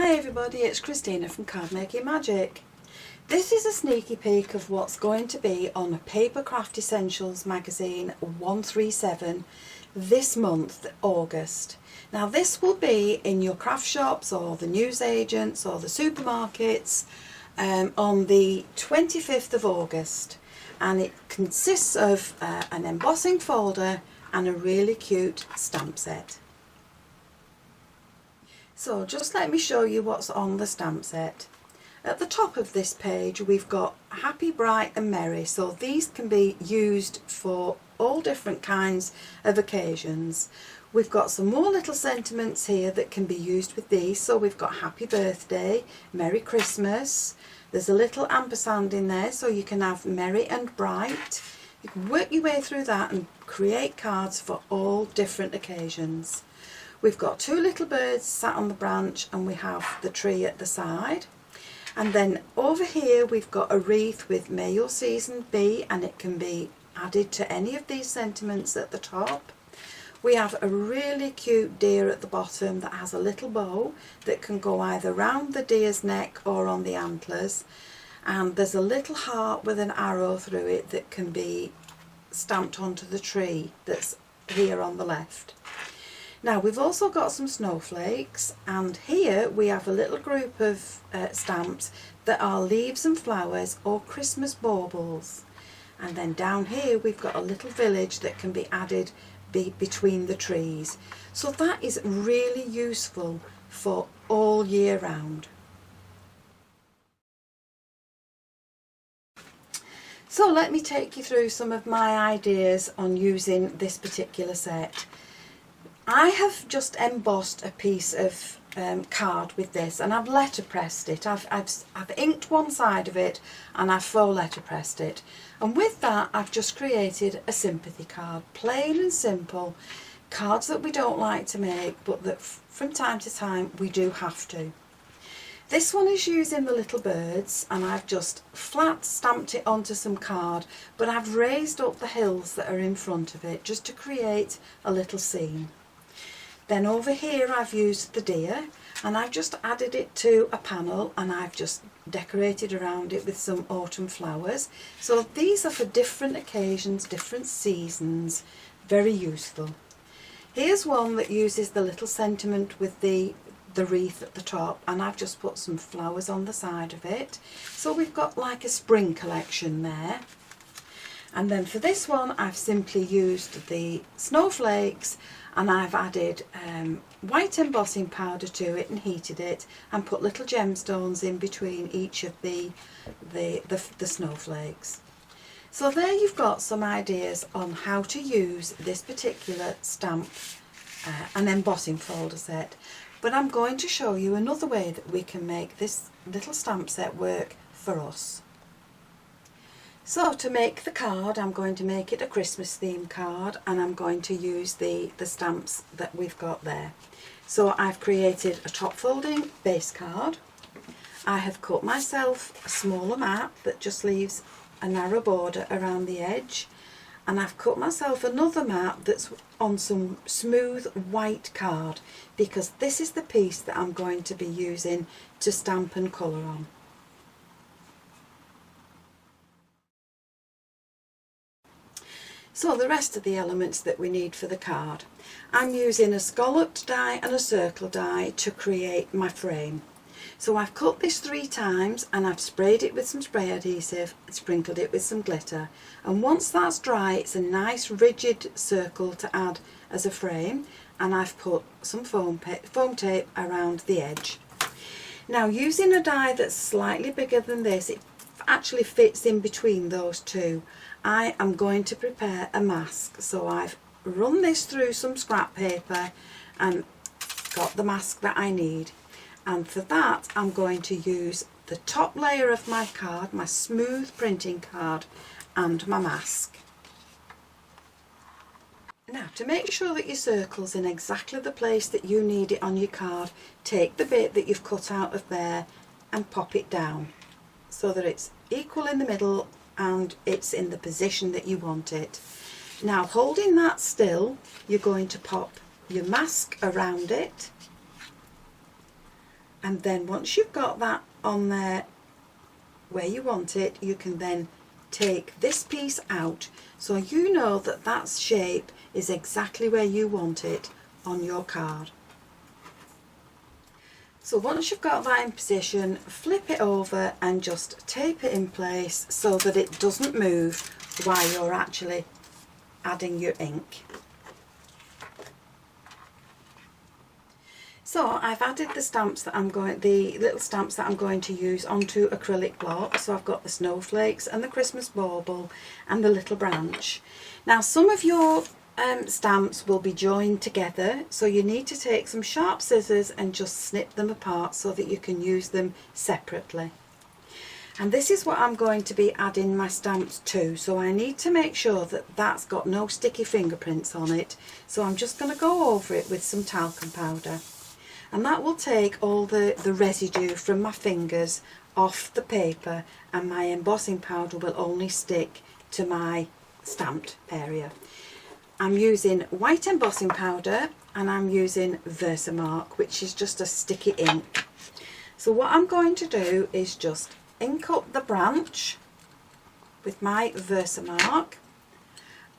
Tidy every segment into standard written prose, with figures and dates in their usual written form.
Hi everybody, it's Christina from Card Making Magic. This is a sneaky peek of what's going to be on a Paper Craft Essentials magazine 137 this month, August. Now this will be in your craft shops or the newsagents or the supermarkets on the 25th of August, and it consists of an embossing folder and a really cute stamp set. So just let me show you what's on the stamp set. At the top of this page we've got Happy, Bright and Merry, so these can be used for all different kinds of occasions. We've got some more little sentiments here that can be used with these, so we've got Happy Birthday, Merry Christmas, there's a little ampersand in there so you can have Merry and Bright. You can work your way through that and create cards for all different occasions. We've got two little birds sat on the branch and we have the tree at the side. And then over here we've got a wreath with May Your Season Be, and it can be added to any of these sentiments at the top. We have a really cute deer at the bottom that has a little bow that can go either round the deer's neck or on the antlers. And there's a little heart with an arrow through it that can be stamped onto the tree that's here on the left. Now we've also got some snowflakes, and here we have a little group of stamps that are leaves and flowers or Christmas baubles. And then down here we've got a little village that can be added between the trees. So that is really useful for all year round. So let me take you through some of my ideas on using this particular set. I have just embossed a piece of card with this, and I've letterpressed it. I've inked one side of it and I've faux letterpressed it, and with that I've just created a sympathy card, plain and simple, cards that we don't like to make but that from time to time we do have to. This one is using the little birds, and I've just flat stamped it onto some card, but I've raised up the hills that are in front of it just to create a little scene. Then over here I've used the deer, and I've just added it to a panel, and I've just decorated around it with some autumn flowers. So these are for different occasions, different seasons, very useful. Here's one that uses the little sentiment with the wreath at the top, and I've just put some flowers on the side of it. So we've got like a spring collection there. And then for this one I've simply used the snowflakes, and I've added white embossing powder to it and heated it, and put little gemstones in between each of the snowflakes. So there you've got some ideas on how to use this particular stamp and embossing folder set. But I'm going to show you another way that we can make this little stamp set work for us. So to make the card, I'm going to make it a Christmas themed card, and I'm going to use the stamps that we've got there. So I've created a top folding base card. I have cut myself a smaller mat that just leaves a narrow border around the edge, and I've cut myself another mat that's on some smooth white card, because this is the piece that I'm going to be using to stamp and colour on. So the rest of the elements that we need for the card, I'm using a scalloped die and a circle die to create my frame. So I've cut this 3 times, and I've sprayed it with some spray adhesive and sprinkled it with some glitter, and once that's dry it's a nice rigid circle to add as a frame, and I've put some foam tape around the edge. Now using a die that's slightly bigger than this, it actually fits in between those two. I am going to prepare a mask, so I've run this through some scrap paper and got the mask that I need. And for that I'm going to use the top layer of my card, my smooth printing card, and my mask. Now to make sure that your circle's in exactly the place that you need it on your card, take the bit that you've cut out of there and pop it down so that it's equal in the middle and it's in the position that you want it. Now holding that still, you're going to pop your mask around it And then once you've got that on there where you want it, you can then take this piece out so you know that that shape is exactly where you want it on your card. So once you've got that in position, flip it over and just tape it in place so that it doesn't move while you're actually adding your ink. So I've added the stamps that the little stamps that I'm going to use onto acrylic block. So I've got the snowflakes and the Christmas bauble and the little branch. Now some of your stamps will be joined together, so you need to take some sharp scissors and just snip them apart so that you can use them separately. And this is what I'm going to be adding my stamps to, so I need to make sure that that's got no sticky fingerprints on it. So I'm just going to go over it with some talcum powder, and that will take all the residue from my fingers off the paper, and my embossing powder will only stick to my stamped area. I'm using white embossing powder and I'm using Versamark, which is just a sticky ink. So what I'm going to do is just ink up the branch with my Versamark,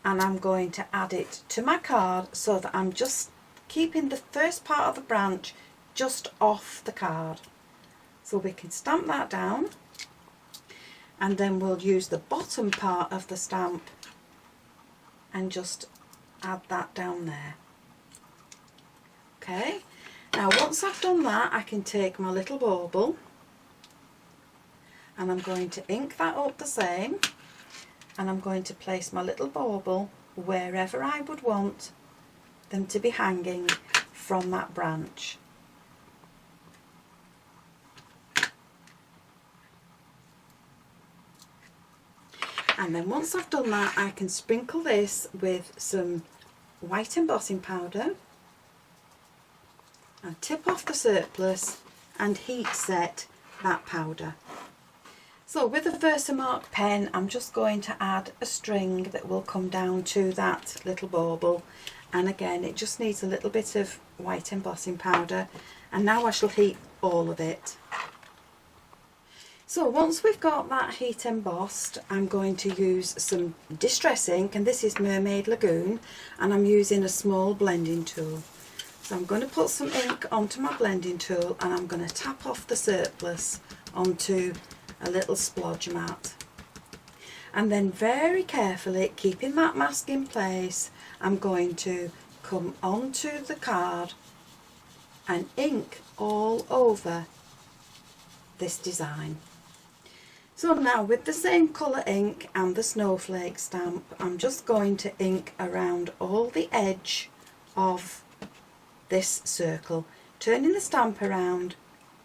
and I'm going to add it to my card so that I'm just keeping the first part of the branch just off the card. So we can stamp that down, and then we'll use the bottom part of the stamp and just add that down there. Okay, now once I've done that, I can take my little bauble and I'm going to ink that up the same, and I'm going to place my little bauble wherever I would want them to be hanging from that branch. And then once I've done that, I can sprinkle this with some white embossing powder and tip off the surplus and heat set that powder. So with a Versamark pen, I'm just going to add a string that will come down to that little bauble, and again it just needs a little bit of white embossing powder, and now I shall heat all of it. So once we've got that heat embossed, I'm going to use some distress ink, and this is Mermaid Lagoon, and I'm using a small blending tool. So I'm going to put some ink onto my blending tool, and I'm going to tap off the surplus onto a little splodge mat. And then very carefully, keeping that mask in place, I'm going to come onto the card and ink all over this design. So now with the same colour ink and the snowflake stamp, I'm just going to ink around all the edge of this circle, turning the stamp around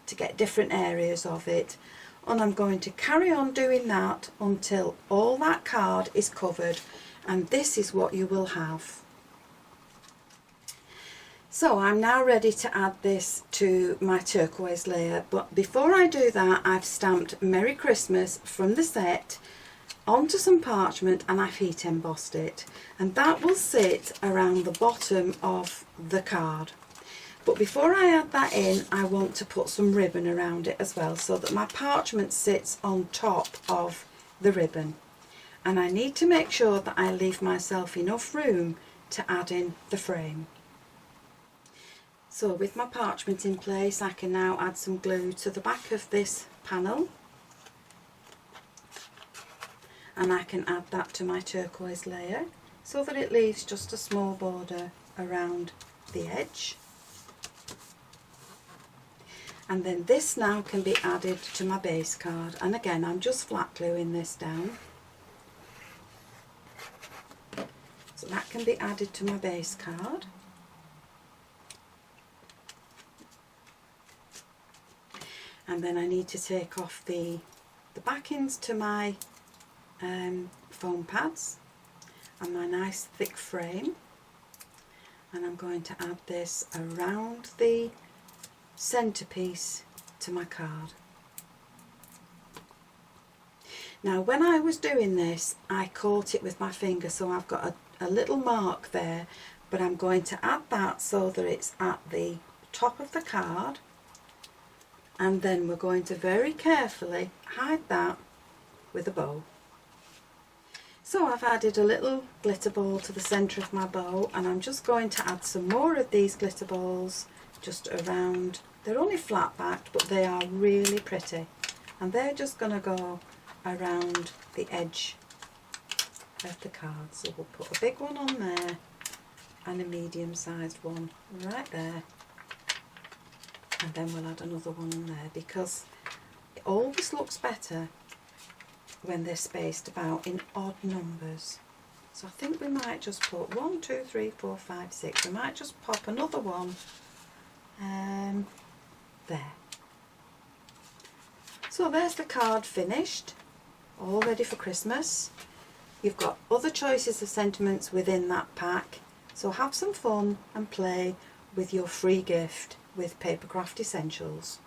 to get different areas of it, and I'm going to carry on doing that until all that card is covered, and this is what you will have. So I'm now ready to add this to my turquoise layer, but before I do that, I've stamped Merry Christmas from the set onto some parchment and I've heat embossed it, and that will sit around the bottom of the card. But before I add that in, I want to put some ribbon around it as well, so that my parchment sits on top of the ribbon, and I need to make sure that I leave myself enough room to add in the frame. So with my parchment in place, I can now add some glue to the back of this panel, and I can add that to my turquoise layer so that it leaves just a small border around the edge. And then this now can be added to my base card, and again I'm just flat gluing this down. So that can be added to my base card. And then I need to take off the backings to my foam pads and my nice thick frame, and I'm going to add this around the centerpiece to my card. Now when I was doing this, I caught it with my finger, so I've got a little mark there, but I'm going to add that so that it's at the top of the card, and then we're going to very carefully hide that with a bow. So I've added a little glitter ball to the centre of my bow, and I'm just going to add some more of these glitter balls just around. They're only flat backed, but they are really pretty, and they're just going to go around the edge of the card. So we'll put a big one on there and a medium sized one right there, and then we'll add another one on there, because it always looks better when they're spaced about in odd numbers. So I think we might just put 1, 2, 3, 4, 5, 6. We might just pop another one there. So there's the card finished, all ready for Christmas. You've got other choices of sentiments within that pack, so have some fun and play with your free gift with Papercraft Essentials.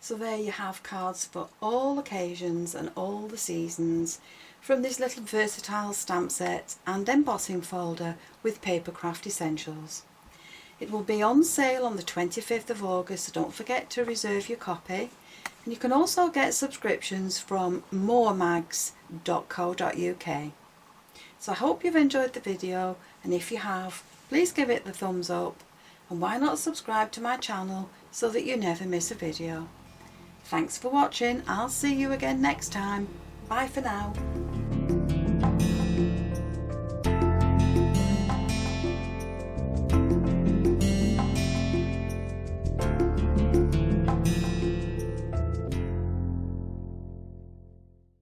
So there you have cards for all occasions and all the seasons from this little versatile stamp set and embossing folder with Papercraft Essentials. It will be on sale on the 25th of August, so don't forget to reserve your copy. And you can also get subscriptions from moremags.co.uk. So I hope you've enjoyed the video, and if you have, please give it the thumbs up, and why not subscribe to my channel so that you never miss a video. Thanks for watching. I'll see you again next time. Bye for now.